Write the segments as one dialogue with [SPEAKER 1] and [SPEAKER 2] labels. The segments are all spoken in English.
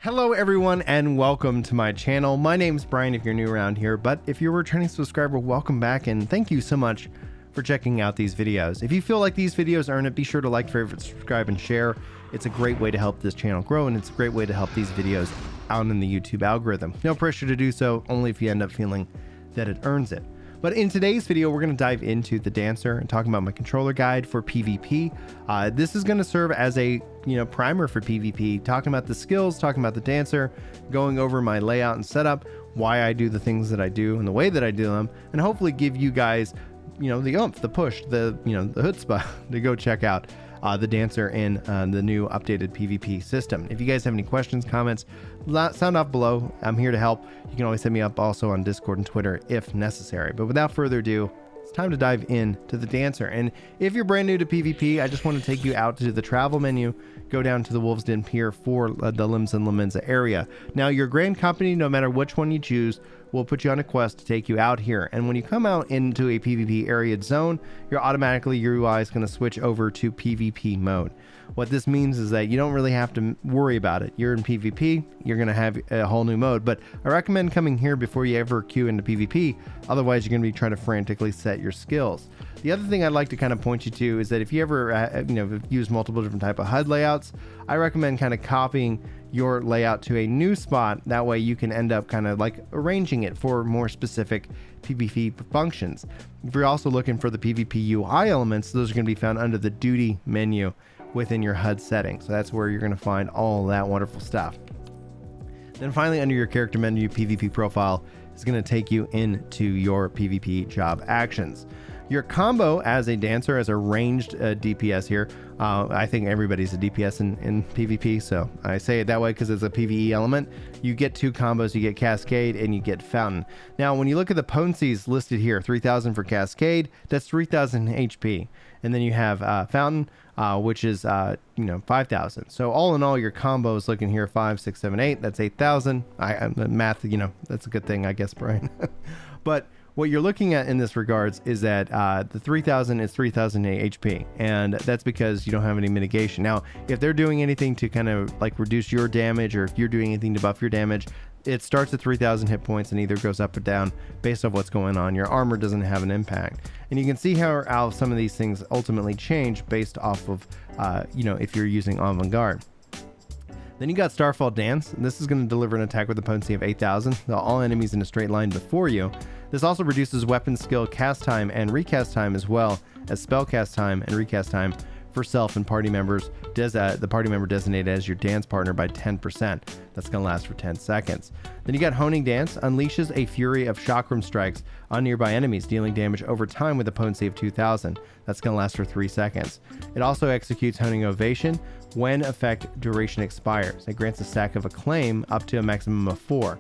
[SPEAKER 1] Hello everyone and welcome to my channel. My name's Brian if you're new around here, but if you're a returning subscriber, welcome back and thank you so much for checking out these videos. If you feel like these videos earn it, be sure to like, favorite, subscribe, and share. It's a great way to help this channel grow, and it's a great way to help these videos out in the YouTube algorithm. No pressure to do so, only if you end up feeling that it earns it. But in today's video, we're going to dive into the Dancer and talking about my controller guide for PvP. This is going to serve as a primer for PvP, talking about the skills, talking about the Dancer, going over my layout and setup, why I do the things that I do and the way that I do them, and hopefully give you guys the oomph, the push, the chutzpah to go check out the Dancer in the new updated PvP system. If you guys have any questions, comments, sound off below. I'm here to help. You can always hit me up also on Discord and Twitter if necessary. But without further ado, it's time to dive into the Dancer. And if you're brand new to PvP, I just want to take you out to the travel menu, go down to the Wolves Den Pier for the Limbs and Lamenza area. Now, your Grand Company, no matter which one you choose, will put you on a quest to take you out here. And when you come out into a PvP area zone, your UI is going to switch over to PvP mode. What this means is that you don't really have to worry about it. You're in PvP, you're going to have a whole new mode, but I recommend coming here before you ever queue into PvP. Otherwise, you're going to be trying to frantically set your skills. The other thing I'd like to kind of point you to is that if you ever use multiple different type of HUD layouts, I recommend kind of copying your layout to a new spot. That way you can end up kind of like arranging it for more specific PvP functions. If you're also looking for the PvP UI elements, those are going to be found under the duty menu within your HUD settings. So that's where you're going to find all that wonderful stuff. Then finally, under your character menu, PvP profile is going to take you into your PvP job actions. Your combo as a Dancer, as a ranged DPS here, I think everybody's a DPS in PvP, so I say it that way because it's a PvE element. You get two combos, you get Cascade and you get Fountain. Now, when you look at the potencies listed here, 3,000 for Cascade, that's 3,000 HP. And then you have Fountain, which is 5,000. So all in all, your combos looking here, 5, 6, 7, 8, that's 8,000. Math, that's a good thing, I guess, Brian. But what you're looking at in this regards is that the 3,000 is 3,000 HP, and that's because you don't have any mitigation. Now, if they're doing anything to kind of like reduce your damage, or if you're doing anything to buff your damage, it starts at 3,000 hit points and either goes up or down based on what's going on. Your armor doesn't have an impact. And you can see how some of these things ultimately change based off of, if you're using Avant-Garde. Then you got Starfall Dance, and this is going to deliver an attack with a potency of 8,000, all enemies in a straight line before you. This also reduces weapon skill cast time and recast time, as well as spell cast time and recast time for self and party members, the party member designated as your dance partner, by 10%. That's going to last for 10 seconds. Then you got Honing Dance, unleashes a fury of chakram strikes on nearby enemies, dealing damage over time with a potency of 2,000. That's going to last for 3 seconds. It also executes Honing Ovation when effect duration expires. It grants a stack of Acclaim up to a maximum of 4.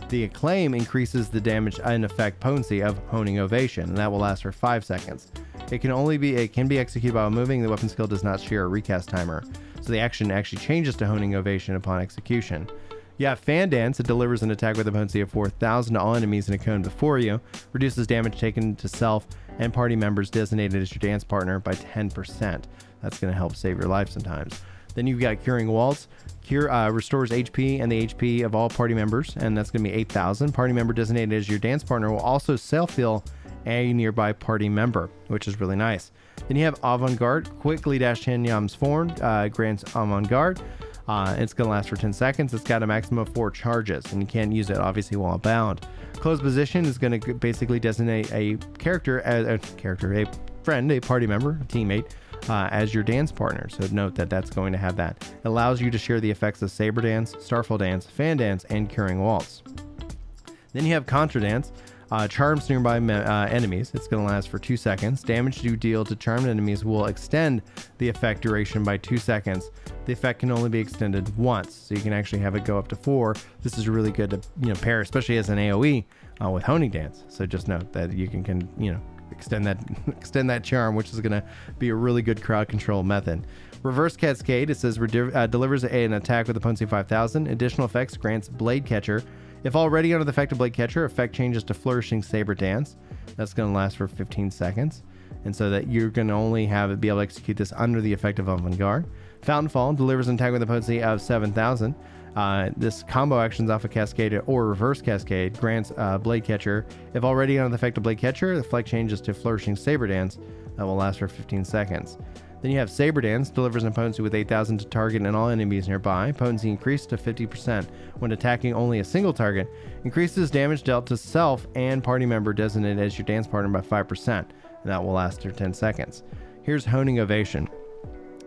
[SPEAKER 1] The Acclaim increases the damage and effect potency of Honing Ovation, and that will last for 5 seconds. It can be executed while moving. The weapon skill does not share a recast timer, so the action actually changes to Honing Ovation upon execution. You have Fan Dance. It delivers an attack with a potency of 4,000 to all enemies in a cone before you, reduces damage taken to self and party members designated as your dance partner by 10%. That's going to help save your life sometimes. Then you've got Curing Waltz. Restores HP and the HP of all party members, and that's going to be 8,000. Party member designated as your dance partner will also self-heal a nearby party member, which is really nice. Then you have Avant-Garde. Quickly dash Yam's form grants Avant-Garde. It's going to last for 10 seconds. It's got a maximum of 4 charges, and you can't use it obviously while bound. Closed Position is going to basically designate a character, a friend, a party member, a teammate, as your dance partner. So note that that's going to have that. It allows you to share the effects of Saber Dance, Starfall Dance, Fan Dance, and Curing Waltz. Then you have Contra Dance. Charms nearby enemies. It's going to last for 2 seconds. Damage you deal to charmed enemies will extend the effect duration by 2 seconds. The effect can only be extended once, so you can actually have it go up to 4. This is really good to pair, especially as an AoE with Honing Dance. So just note that you can extend that charm, which is going to be a really good crowd control method. Reverse Cascade. It says delivers an attack with a potency of 5,000. Additional effects grants Blade Catcher. If already under the effect of Blade Catcher, effect changes to Flourishing Saber Dance. That's going to last for 15 seconds. And so that you're going to only be able to execute this under the effect of Avant-Garde. Fountain Fall delivers an attack with a potency of 7,000. This combo actions off a cascade or reverse cascade grants Blade Catcher. If already on the effect of Blade Catcher, the flex changes to Flourishing Saber Dance that will last for 15 seconds. Then you have Saber Dance, delivers an potency with 8,000 to target and all enemies nearby. Potency increased to 50% when attacking only a single target. Increases damage dealt to self and party member designated as your dance partner by 5%, and that will last for 10 seconds. Here's Honing Ovation,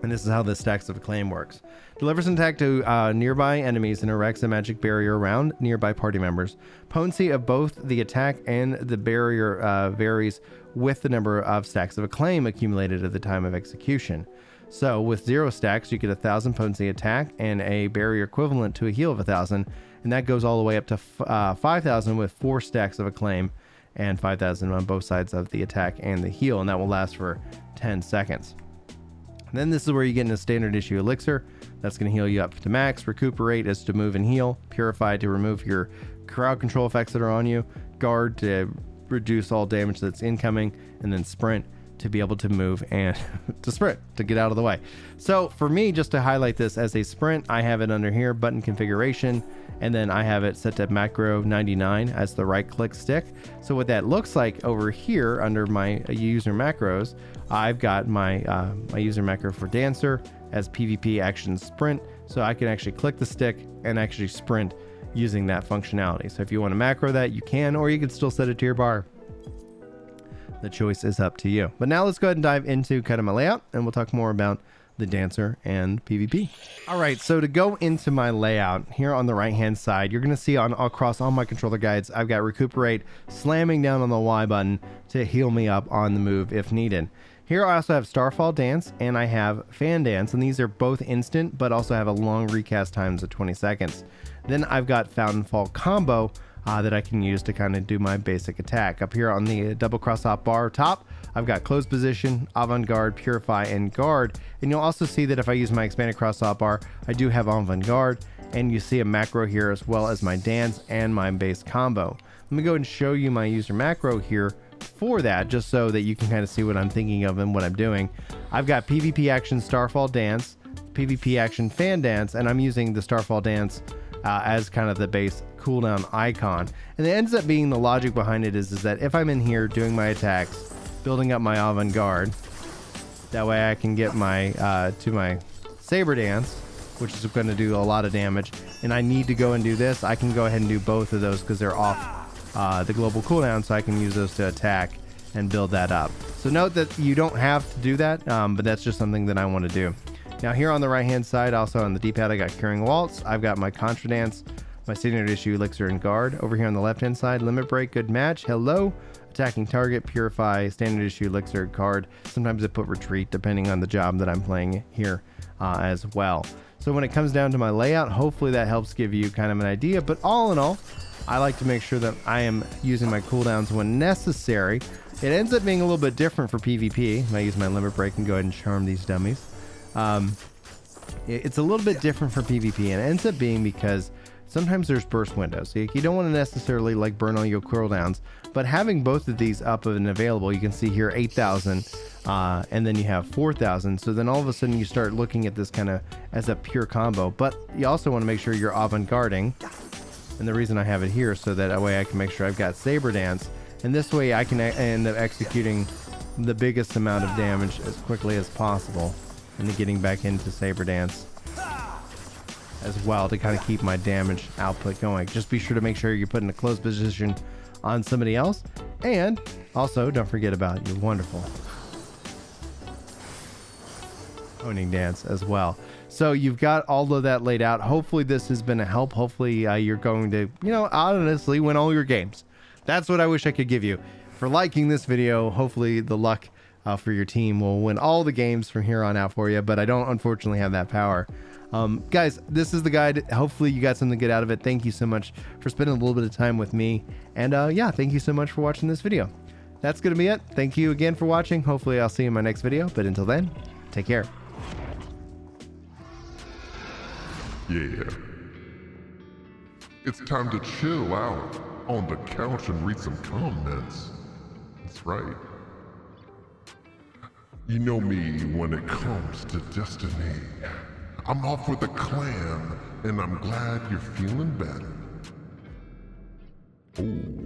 [SPEAKER 1] and this is how the Stacks of Acclaim works. Delivers an attack to nearby enemies and erects a magic barrier around nearby party members. Potency of both the attack and the barrier varies with the number of Stacks of Acclaim accumulated at the time of execution. So with 0 stacks, you get 1,000 potency attack and a barrier equivalent to a heal of 1,000, and that goes all the way up to 5,000 with 4 Stacks of Acclaim and 5,000 on both sides of the attack and the heal, and that will last for 10 seconds. And then this is where you get into Standard Issue Elixir. That's going to heal you up to max. Recuperate is to move and heal. Purify to remove your crowd control effects that are on you. Guard to reduce all damage that's incoming. And then Sprint to be able to move and to sprint, to get out of the way. So for me, just to highlight this as a sprint, I have it under here, button configuration. And then I have it set to macro 99 as the right click stick. So what that looks like over here under my user macros, I've got my my user macro for Dancer as PvP action sprint. So I can actually click the stick and actually sprint using that functionality. So if you want to macro that, you can, or you can still set it to your bar. The choice is up to you. But now let's go ahead and dive into kind of my layout, and we'll talk more about the Dancer and PvP. All right, so to go into my layout here on the right hand side, you're going to see across all my controller guides, I've got Recuperate slamming down on the Y button to heal me up on the move if needed. Here I also have Starfall Dance and I have Fan Dance, and these are both instant but also have a long recast times of 20 seconds. Then I've got Fountain Fall Combo that I can use to kind of do my basic attack. Up here on the double cross op bar top, I've got Close Position, Avant-Garde, Purify, and Guard. And you'll also see that if I use my expanded cross op bar, I do have Avant-Garde, and you see a macro here as well as my dance and my base combo. Let me go ahead and show you my user macro here for that, just so that you can kind of see what I'm thinking of and what I'm doing. I've got PvP action Starfall Dance, PvP action Fan Dance, and I'm using the Starfall Dance as kind of the base cooldown icon. And it ends up being the logic behind it is that if I'm in here doing my attacks, building up my Avant-Garde, that way I can get my to my Saber Dance, which is going to do a lot of damage, and I need to go and do this, I can go ahead and do both of those because they're off the global cooldown, so I can use those to attack and build that up. So note that you don't have to do that, but that's just something that I want to do. Now here on the right hand side, also on the D-pad, I got Curing Waltz, I've got my Contra Dance, my Standard Issue Elixir and Guard. Over here on the left hand side, Limit Break, Good Match, Hello, Attacking Target, Purify, Standard Issue Elixir, Guard. Sometimes I put Retreat depending on the job that I'm playing here as well. So when it comes down to my layout, hopefully that helps give you kind of an idea, but all in all, I like to make sure that I am using my cooldowns when necessary. It ends up being a little bit different for PvP. I use my Limit Break and go ahead and charm these dummies. It's a little bit different for PvP, and it ends up being because sometimes there's burst windows. So you don't want to necessarily like burn all your cooldowns, but having both of these up and available, you can see here 8,000 and then you have 4,000. So then all of a sudden you start looking at this kind of as a pure combo, but you also want to make sure you're avant-garding. And the reason I have it here so that way I can make sure I've got Saber Dance, and this way I can end up executing the biggest amount of damage as quickly as possible, and then getting back into Saber Dance as well to kind of keep my damage output going. Just be sure to make sure you're putting a close position on somebody else, and also don't forget about your wonderful Honing Dance as well. So you've got all of that laid out. Hopefully this has been a help. Hopefully you're going to, honestly win all your games. That's what I wish I could give you. For liking this video, hopefully the luck for your team will win all the games from here on out for you, but I don't unfortunately have that power. Guys, this is the guide. Hopefully you got something good out of it. Thank you so much for spending a little bit of time with me. And yeah, thank you so much for watching this video. That's going to be it. Thank you again for watching. Hopefully I'll see you in my next video. But until then, take care.
[SPEAKER 2] Yeah. It's time to chill out on the couch and read some comments. That's right. You know me when it comes to Destiny. I'm off with a clan and I'm glad you're feeling better. Oh,